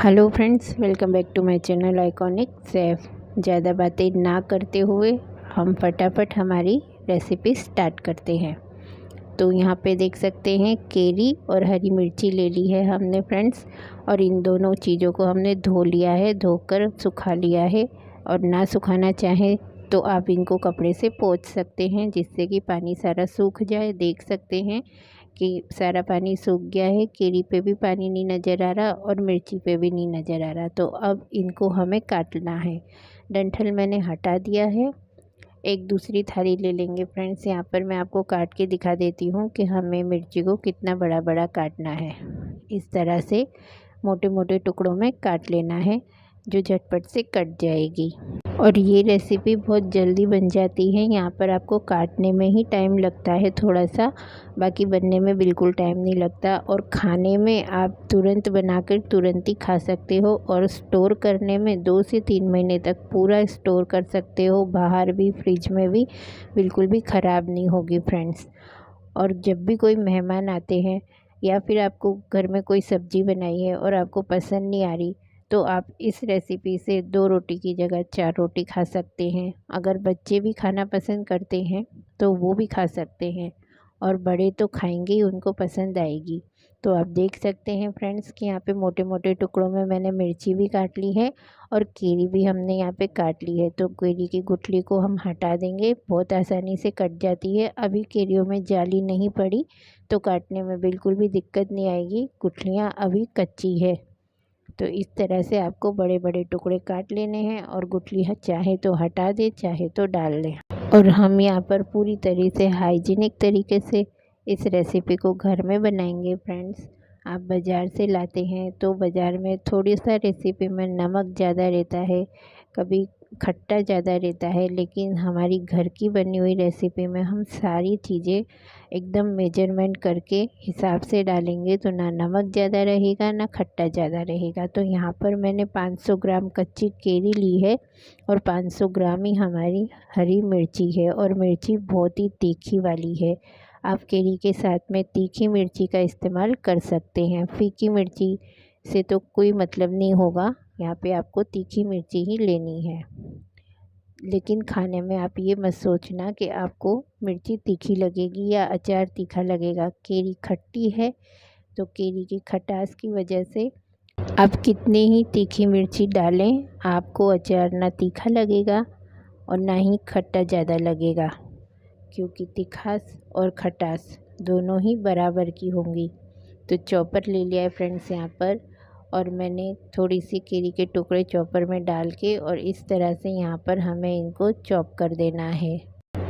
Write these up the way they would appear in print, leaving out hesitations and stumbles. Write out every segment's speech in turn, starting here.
Hello friends, welcome back to my channel iconic chef. ज़्यादा बातें ना करते हुए हम फटाफट हमारी रेसिपी स्टार्ट करते हैं। तो यहाँ पे देख सकते हैं केरी और हरी मिर्ची ले ली है हमने फ्रेंड्स, और इन दोनों चीज़ों को हमने धो लिया है, धोकर सुखा लिया है। और ना सुखाना चाहें तो आप इनको कपड़े से पोंछ सकते हैं जिससे कि पानी सारा सूख जाए। देख सकते हैं कि सारा पानी सूख गया है, केरी पे भी पानी नहीं नज़र आ रहा और मिर्ची पे भी नहीं नज़र आ रहा। तो अब इनको हमें काटना है। डंठल मैंने हटा दिया है। एक दूसरी थाली ले लेंगे फ्रेंड्स। यहाँ पर मैं आपको काट के दिखा देती हूँ कि हमें मिर्ची को कितना बड़ा बड़ा काटना है। इस तरह से मोटे मोटे टुकड़ों में काट लेना है जो झटपट से कट जाएगी। और ये रेसिपी बहुत जल्दी बन जाती है। यहाँ पर आपको काटने में ही टाइम लगता है थोड़ा सा, बाकी बनने में बिल्कुल टाइम नहीं लगता। और खाने में आप तुरंत बनाकर तुरंत ही खा सकते हो, और स्टोर करने में 2 से 3 महीने तक पूरा स्टोर कर सकते हो, बाहर भी फ्रिज में भी बिल्कुल भी ख़राब नहीं होगी फ्रेंड्स। और जब भी कोई मेहमान आते हैं या फिर आपको घर में कोई सब्ज़ी बनाई है और आपको पसंद नहीं आ रही, तो आप इस रेसिपी से 2 रोटी की जगह 4 रोटी खा सकते हैं। अगर बच्चे भी खाना पसंद करते हैं तो वो भी खा सकते हैं, और बड़े तो खाएंगे ही, उनको पसंद आएगी। तो आप देख सकते हैं फ्रेंड्स कि यहाँ पे मोटे मोटे टुकड़ों में मैंने मिर्ची भी काट ली है और केरी भी हमने यहाँ पे काट ली है। तो केरी की गुठली को हम हटा देंगे, बहुत आसानी से कट जाती है। अभी केरियों में जाली नहीं पड़ी तो काटने में बिल्कुल भी दिक्कत नहीं आएगी, गुठलियाँ अभी कच्ची है। तो इस तरह से आपको बड़े बड़े टुकड़े काट लेने हैं, और गुठली चाहे तो हटा दे चाहे तो डाल लें। और हम यहाँ पर पूरी तरह से हाइजीनिक तरीके से इस रेसिपी को घर में बनाएंगे फ्रेंड्स। आप बाज़ार से लाते हैं तो बाज़ार में थोड़ी सा रेसिपी में नमक ज़्यादा रहता है, कभी खट्टा ज़्यादा रहता है, लेकिन हमारी घर की बनी हुई रेसिपी में हम सारी चीज़ें एकदम मेजरमेंट करके हिसाब से डालेंगे, तो ना नमक ज़्यादा रहेगा ना खट्टा ज़्यादा रहेगा। तो यहाँ पर मैंने 500 ग्राम कच्ची केरी ली है और 500 ग्राम ही हमारी हरी मिर्ची है, और मिर्ची बहुत ही तीखी वाली है। आप केरी के साथ में तीखी मिर्ची का इस्तेमाल कर सकते हैं, फीकी मिर्ची से तो कोई मतलब नहीं होगा। यहाँ पे आपको तीखी मिर्ची ही लेनी है, लेकिन खाने में आप ये मत सोचना कि आपको मिर्ची तीखी लगेगी या अचार तीखा लगेगा। केरी खट्टी है तो केरी की खटास की वजह से आप कितने ही तीखी मिर्ची डालें, आपको अचार ना तीखा लगेगा और ना ही खट्टा ज़्यादा लगेगा, क्योंकि तीखास और खटास दोनों ही बराबर की होंगी। तो चॉपर ले लिया है फ्रेंड्स यहाँ पर, और मैंने थोड़ी सी केरी के टुकड़े चॉपर में डाल के, और इस तरह से यहाँ पर हमें इनको चॉप कर देना है।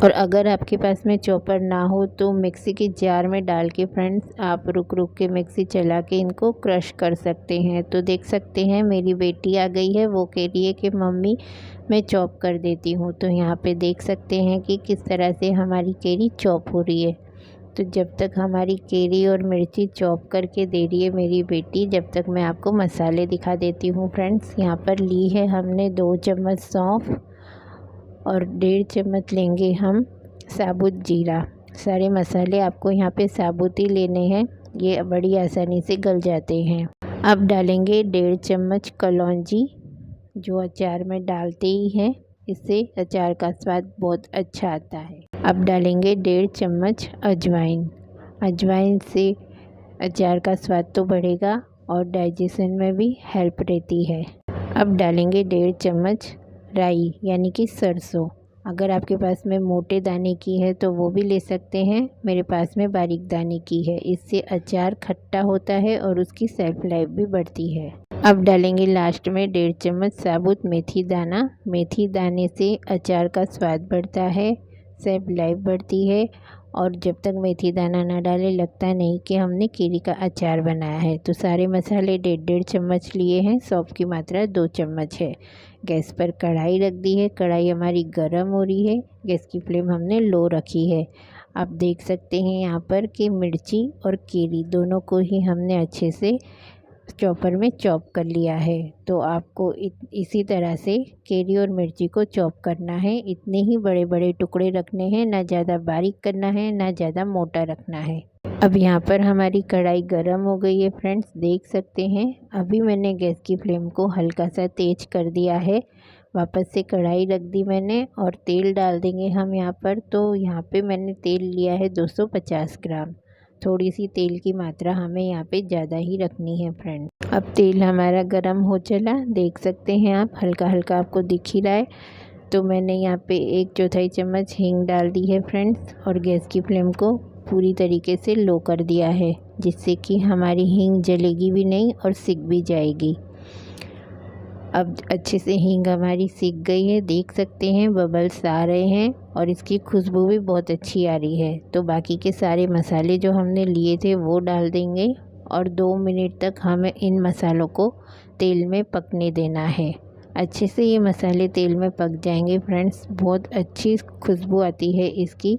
और अगर आपके पास में चॉपर ना हो तो मिक्सी के जार में डाल के फ्रेंड्स आप रुक रुक के मिक्सी चला के इनको क्रश कर सकते हैं। तो देख सकते हैं मेरी बेटी आ गई है, वो कह रही है कि मम्मी मैं चॉप कर देती हूँ। तो यहाँ पे देख सकते हैं कि किस तरह से हमारी केरी चॉप हो रही है। तो जब तक हमारी केरी और मिर्ची चॉप करके दे रही है मेरी बेटी, जब तक मैं आपको मसाले दिखा देती हूँ फ्रेंड्स। यहाँ पर ली है हमने 2 चम्मच सौंफ, और 1.5 चम्मच लेंगे हम साबुत जीरा। सारे मसाले आपको यहाँ पे साबुत ही लेने हैं, ये बड़ी आसानी से गल जाते हैं। अब डालेंगे 1.5 चम्मच कलौंजी, जो अचार में डालते ही हैं, इससे अचार का स्वाद बहुत अच्छा आता है। अब डालेंगे 1.5 चम्मच अजवाइन। अजवाइन से अचार का स्वाद तो बढ़ेगा और डाइजेशन में भी हेल्प रहती है। अब डालेंगे 1.5 चम्मच राई यानी कि सरसों। अगर आपके पास में मोटे दाने की है तो वो भी ले सकते हैं, मेरे पास में बारीक दाने की है। इससे अचार खट्टा होता है और उसकी सेल्फ लाइफ भी बढ़ती है। अब डालेंगे लास्ट में 1.5 चम्मच साबुत मेथी दाना। मेथी दाने से अचार का स्वाद बढ़ता है, सेल्फ लाइफ बढ़ती है, और जब तक मेथी दाना ना डालें लगता नहीं कि हमने केरी का अचार बनाया है। तो सारे मसाले 1.5 चम्मच लिए हैं, सौंफ की मात्रा 2 चम्मच है। गैस पर कढ़ाई रख दी है, कढ़ाई हमारी गर्म हो रही है, गैस की फ्लेम हमने लो रखी है। आप देख सकते हैं यहाँ पर कि मिर्ची और केरी दोनों को ही हमने अच्छे से चॉपर में चॉप कर लिया है। तो आपको इसी तरह से केरी और मिर्ची को चॉप करना है। इतने ही बड़े बड़े टुकड़े रखने हैं, ना ज़्यादा बारीक करना है ना ज़्यादा मोटा रखना है। अब यहाँ पर हमारी कढ़ाई गरम हो गई है फ्रेंड्स, देख सकते हैं। अभी मैंने गैस की फ्लेम को हल्का सा तेज कर दिया है। वापस से कढ़ाई रख दी मैंने और तेल डाल देंगे हम यहाँ पर। तो यहाँ पे मैंने तेल लिया है 250 ग्राम। थोड़ी सी तेल की मात्रा हमें यहाँ पे ज़्यादा ही रखनी है फ्रेंड्स। अब तेल हमारा गरम हो चला, देख सकते हैं आप, हल्का हल्का आपको दिख ही रहा है। तो मैंने यहाँ पे 1/4 चम्मच हींग डाल दी है फ्रेंड्स और गैस की फ्लेम को पूरी तरीके से लो कर दिया है, जिससे कि हमारी हींग जलेगी भी नहीं और सिक भी जाएगी। अब अच्छे से हींग हमारी सिक गई है, देख सकते हैं बबल्स आ रहे हैं और इसकी खुशबू भी बहुत अच्छी आ रही है। तो बाकी के सारे मसाले जो हमने लिए थे वो डाल देंगे और 2 मिनट तक हमें इन मसालों को तेल में पकने देना है। अच्छे से ये मसाले तेल में पक जाएंगे फ्रेंड्स, बहुत अच्छी खुशबू आती है इसकी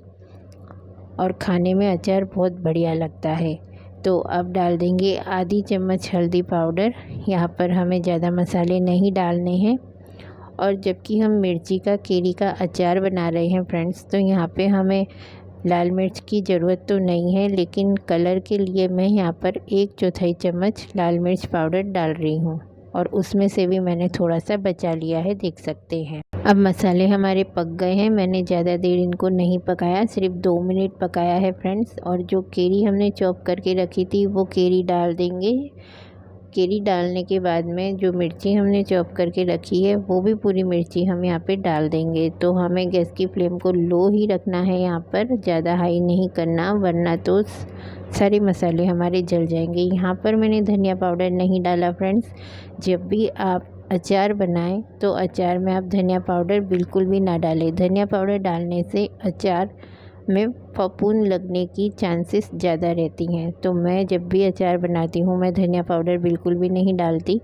और खाने में अचार बहुत बढ़िया लगता है। तो अब डाल देंगे आधी चम्मच हल्दी पाउडर। यहाँ पर हमें ज़्यादा मसाले नहीं डालने हैं। और जबकि हम मिर्ची का केरी का अचार बना रहे हैं फ्रेंड्स, तो यहाँ पे हमें लाल मिर्च की ज़रूरत तो नहीं है, लेकिन कलर के लिए मैं यहाँ पर 1/4 चम्मच लाल मिर्च पाउडर डाल रही हूँ और उसमें से भी मैंने थोड़ा सा बचा लिया है, देख सकते हैं। अब मसाले हमारे पक गए हैं, मैंने ज़्यादा देर इनको नहीं पकाया, सिर्फ 2 मिनट पकाया है फ्रेंड्स। और जो केरी हमने चॉप करके रखी थी वो केरी डाल देंगे। केरी डालने के बाद में जो मिर्ची हमने चॉप करके रखी है वो भी पूरी मिर्ची हम यहाँ पे डाल देंगे। तो हमें गैस की फ्लेम को लो ही रखना है यहाँ पर, ज़्यादा हाई नहीं करना, वरना तो सारे मसाले हमारे जल जाएंगे। यहाँ पर मैंने धनिया पाउडर नहीं डाला फ्रेंड्स। जब भी आप अचार बनाएं तो अचार में आप धनिया पाउडर बिल्कुल भी ना डालें। धनिया पाउडर डालने से अचार में फफूंद लगने की चांसेस ज़्यादा रहती हैं। तो मैं जब भी अचार बनाती हूँ मैं धनिया पाउडर बिल्कुल भी नहीं डालती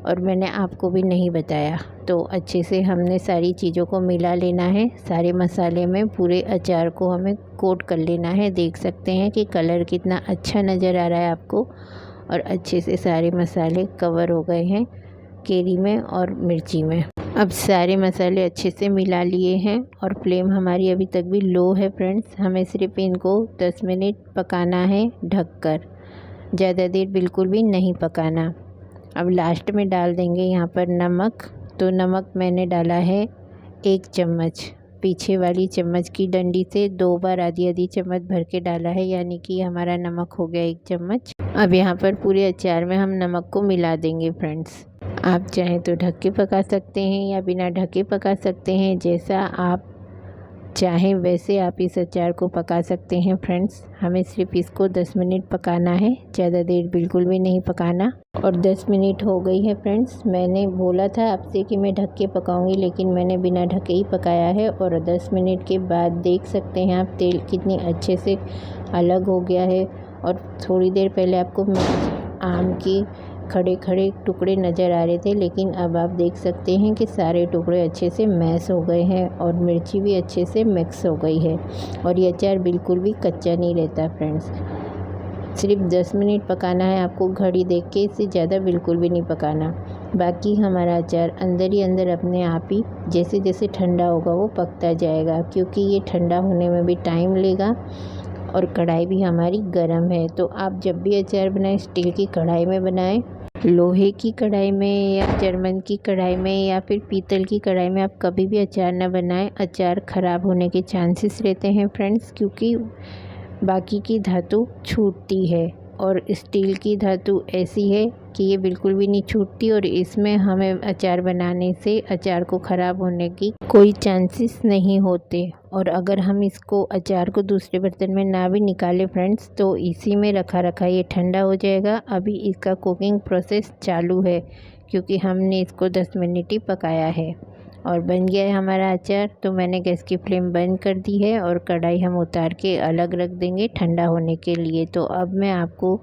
और मैंने आपको भी नहीं बताया। तो अच्छे से हमने सारी चीज़ों को मिला लेना है, सारे मसाले में पूरे अचार को हमें कोट कर लेना है। देख सकते हैं कि कलर कितना अच्छा नज़र आ रहा है आपको और अच्छे से सारे मसाले कवर हो गए हैं केरी में और मिर्ची में। अब सारे मसाले अच्छे से मिला लिए हैं और फ्लेम हमारी अभी तक भी लो है फ्रेंड्स। हमें सिर्फ इनको 10 मिनट पकाना है ढककर, ज़्यादा देर बिल्कुल भी नहीं पकाना। अब लास्ट में डाल देंगे यहाँ पर नमक। तो नमक मैंने डाला है 1 चम्मच, पीछे वाली चम्मच की डंडी से 2 बार आधी आधी चम्मच भर के डाला है, यानी कि हमारा नमक हो गया 1 चम्मच। अब यहाँ पर पूरे अचार में हम नमक को मिला देंगे फ्रेंड्स। आप चाहें तो ढक के पका सकते हैं या बिना ढके पका सकते हैं, जैसा आप चाहें वैसे आप इस अचार को पका सकते हैं फ्रेंड्स। हमें सिर्फ इसको 10 मिनट पकाना है, ज़्यादा देर बिल्कुल भी नहीं पकाना। और 10 मिनट हो गई है फ्रेंड्स। मैंने बोला था आपसे कि मैं ढक के पकाऊंगी, लेकिन मैंने बिना ढके ही पकाया है। और 10 मिनट के बाद देख सकते हैं आप तेल कितनी अच्छे से अलग हो गया है। और थोड़ी देर पहले आपको आम की खड़े खड़े टुकड़े नज़र आ रहे थे, लेकिन अब आप देख सकते हैं कि सारे टुकड़े अच्छे से मैश हो गए हैं और मिर्ची भी अच्छे से मिक्स हो गई है और ये अचार बिल्कुल भी कच्चा नहीं रहता फ्रेंड्स। सिर्फ 10 मिनट पकाना है आपको घड़ी देख के, इससे ज़्यादा बिल्कुल भी नहीं पकाना। बाकी हमारा अचार अंदर ही अंदर अपने आप ही जैसे जैसे ठंडा होगा वो पकता जाएगा, क्योंकि ये ठंडा होने में भी टाइम लेगा और कढ़ाई भी हमारी गर्म है। तो आप जब भी अचार बनाएं स्टील की कढ़ाई में बनाएं, लोहे की कढ़ाई में या जर्मन की कढ़ाई में या फिर पीतल की कढ़ाई में आप कभी भी अचार ना बनाएं। अचार ख़राब होने के चांसेस रहते हैं फ्रेंड्स, क्योंकि बाकी की धातु छूटती है और स्टील की धातु ऐसी है कि ये बिल्कुल भी नहीं छूटती और इसमें हमें अचार बनाने से अचार को ख़राब होने की कोई चांसेस नहीं होते। और अगर हम इसको अचार को दूसरे बर्तन में ना भी निकालें फ्रेंड्स, तो इसी में रखा रखा ये ठंडा हो जाएगा। अभी इसका कुकिंग प्रोसेस चालू है, क्योंकि हमने इसको 10 मिनट ही पकाया है और बन गया है हमारा अचार। तो मैंने गैस की फ्लेम बंद कर दी है और कढ़ाई हम उतार के अलग रख देंगे ठंडा होने के लिए। तो अब मैं आपको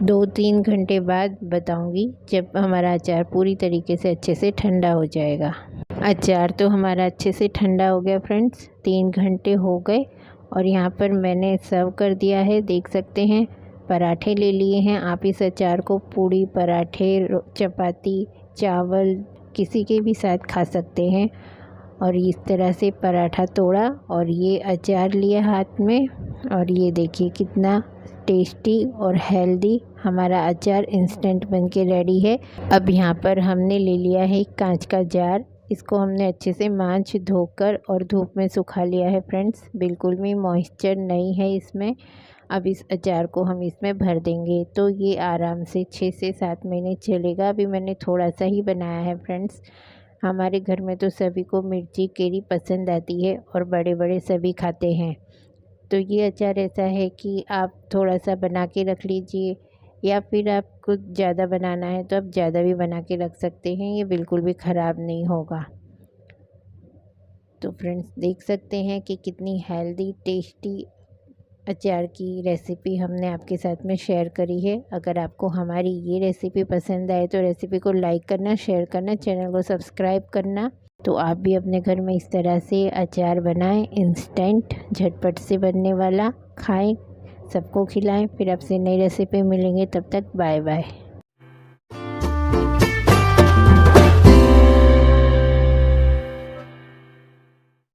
2-3 घंटे बाद बताऊंगी, जब हमारा अचार पूरी तरीके से अच्छे से ठंडा हो जाएगा। अचार तो हमारा अच्छे से ठंडा हो गया फ्रेंड्स, 3 घंटे हो गए और यहाँ पर मैंने सर्व कर दिया है, देख सकते हैं। पराठे ले लिए हैं। आप इस अचार को पूड़ी, पराठे, चपाती, चावल किसी के भी साथ खा सकते हैं। और इस तरह से पराठा तोड़ा और ये अचार लिया हाथ में, और ये देखिए कितना टेस्टी और हेल्दी हमारा अचार इंस्टेंट बनके रेडी है। अब यहाँ पर हमने ले लिया है एक कांच का जार। इसको हमने अच्छे से मांज धोकर और धूप में सुखा लिया है फ्रेंड्स। बिल्कुल भी मॉइस्चर नहीं है इसमें। अब इस अचार को हम इसमें भर देंगे तो ये आराम से 6 से 7 महीने चलेगा। अभी मैंने थोड़ा सा ही बनाया है फ्रेंड्स। हमारे घर में तो सभी को मिर्ची केरी पसंद आती है और बड़े बड़े सभी खाते हैं। तो ये अचार ऐसा है कि आप थोड़ा सा बना के रख लीजिए, या फिर आपको ज़्यादा बनाना है तो आप ज़्यादा भी बना के रख सकते हैं। ये बिल्कुल भी ख़राब नहीं होगा। तो फ्रेंड्स देख सकते हैं कि कितनी हेल्दी टेस्टी अचार की रेसिपी हमने आपके साथ में शेयर करी है। अगर आपको हमारी ये रेसिपी पसंद आए तो रेसिपी को लाइक करना, शेयर करना, चैनल को सब्सक्राइब करना। तो आप भी अपने घर में इस तरह से अचार बनाएं, इंस्टेंट झटपट से बनने वाला, खाएं, सबको खिलाएं। फिर आपसे नई रेसिपी मिलेंगे, तब तक बाय बाय।